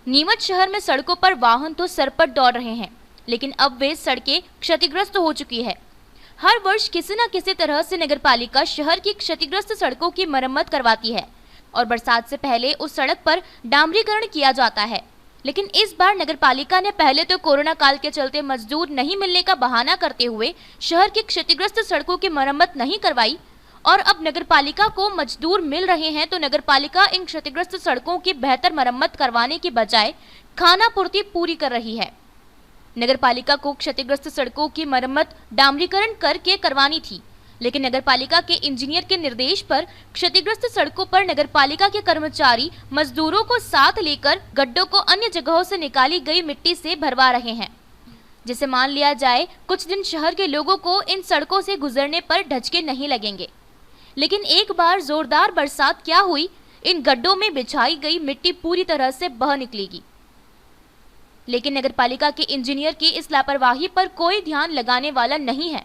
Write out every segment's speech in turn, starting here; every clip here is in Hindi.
नीमच शहर में सड़कों पर वाहन तो सरपट दौड़ रहे हैं, लेकिन अब वे सड़कें क्षतिग्रस्त हो चुकी है। हर वर्ष किसी न किसी तरह से नगरपालिका शहर की क्षतिग्रस्त सड़कों की मरम्मत करवाती है और बरसात से पहले उस सड़क पर डामरीकरण किया जाता है। लेकिन इस बार नगरपालिका ने पहले तो कोरोना काल के चलते मजदूर नहीं मिलने का बहाना करते हुए शहर की क्षतिग्रस्त सड़कों की मरम्मत नहीं करवाई और अब नगरपालिका को मजदूर मिल रहे हैं तो नगरपालिका इन क्षतिग्रस्त सड़कों की बेहतर मरम्मत करवाने की बजाय खानापूर्ति पूरी कर रही है। नगरपालिका को क्षतिग्रस्त सड़कों की मरम्मत डामरीकरण करके करवानी थी, लेकिन नगरपालिका के इंजीनियर के निर्देश पर क्षतिग्रस्त सड़कों पर नगरपालिका के कर्मचारी मजदूरों को साथ लेकर गड्ढों को अन्य जगहों से निकाली गई मिट्टी से भरवा रहे हैं, जिसे मान लिया जाए कुछ दिन शहर के लोगों को इन सड़कों से गुजरने पर ढचके नहीं लगेंगे। लेकिन एक बार जोरदार बरसात क्या हुई, इन गड्ढों में बिछाई गई मिट्टी पूरी तरह से बह निकलेगी। लेकिन नगरपालिका के इंजीनियर की इस लापरवाही पर कोई ध्यान लगाने वाला नहीं है।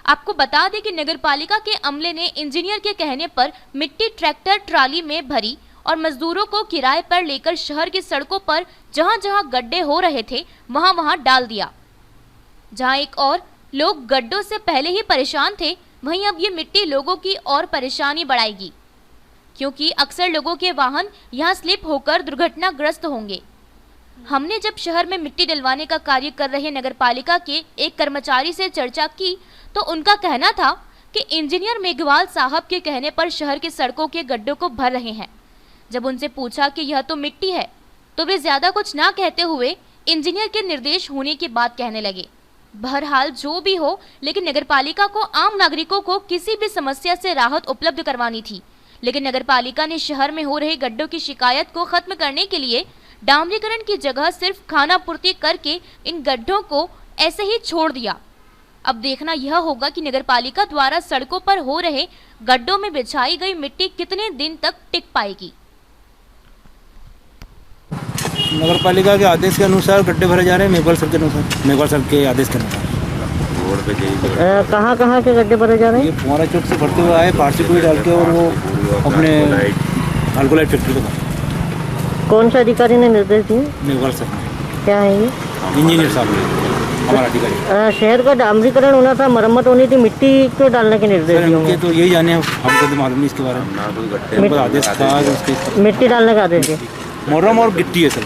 आपको बता दें कि नगरपालिका के अमले ने इंजीनियर के कहने पर मिट्टी ट्रैक्टर ट्राली में भरी और मजदूरों को किराए पर लेकर शहर की सड़कों पर जहां जहां गड्ढे हो रहे थे वहां वहां डाल दिया। जहां एक और लोग गड्ढों से पहले ही परेशान थे, वहीं अब ये मिट्टी लोगों की और परेशानी बढ़ाएगी, क्योंकि अक्सर लोगों के वाहन यहां स्लिप होकर दुर्घटनाग्रस्त होंगे। हमने जब शहर में मिट्टी डलवाने का कार्य कर रहे नगरपालिका के एक कर्मचारी से चर्चा की तो उनका कहना था कि इंजीनियर मेघवाल साहब के कहने पर शहर की सड़कों के गड्ढों को भर रहे हैं। जब उनसे पूछा कि यह तो मिट्टी है, तो वे ज्यादा कुछ ना कहते हुए इंजीनियर के निर्देश होने की बात कहने लगे। बहरहाल जो भी हो, लेकिन नगरपालिका को आम नागरिकों को किसी भी समस्या से राहत उपलब्ध करवानी थी, लेकिन नगरपालिका ने शहर में हो रहे गड्ढों की शिकायत को खत्म करने के लिए डामरीकरण की जगह सिर्फ खानापूर्ति करके इन गड्ढों को ऐसे ही छोड़ दिया। अब देखना यह होगा कि नगरपालिका द्वारा सड़कों पर हो रहे गड्ढों में बिछाई गई मिट्टी कितने दिन तक टिक पाएगी। नगरपालिका के आदेश के अनुसार गड्ढे भरे जा रहे हैं, मेघवाल सर के अनुसार, मेघवाल सर के आदेश के अनुसार। रोड पे कहाँ कहाँ के गड्ढे भरे जा रहे हैं? ये फुहारा चौक से भरते हुए आए, पार्सिपुरी डाल के, और वो अपने अल्कोलाइट फैक्ट्री के पास। कौन सा अधिकारी ने निर्देश दिए? मेघवाल सर। क्या है ये? इंजीनियर साहब ने, हमारा अधिकारी। शहर का डामरीकरण होना था, मरम्मत होनी थी, मिट्टी क्यों डालने के निर्देश दिए होंगे? तो यही जाने, हमको तो मालूम नहीं इसके बारे में। आदेश था मिट्टी डालने का आदेश है। मोरम और गिट्टी है सर।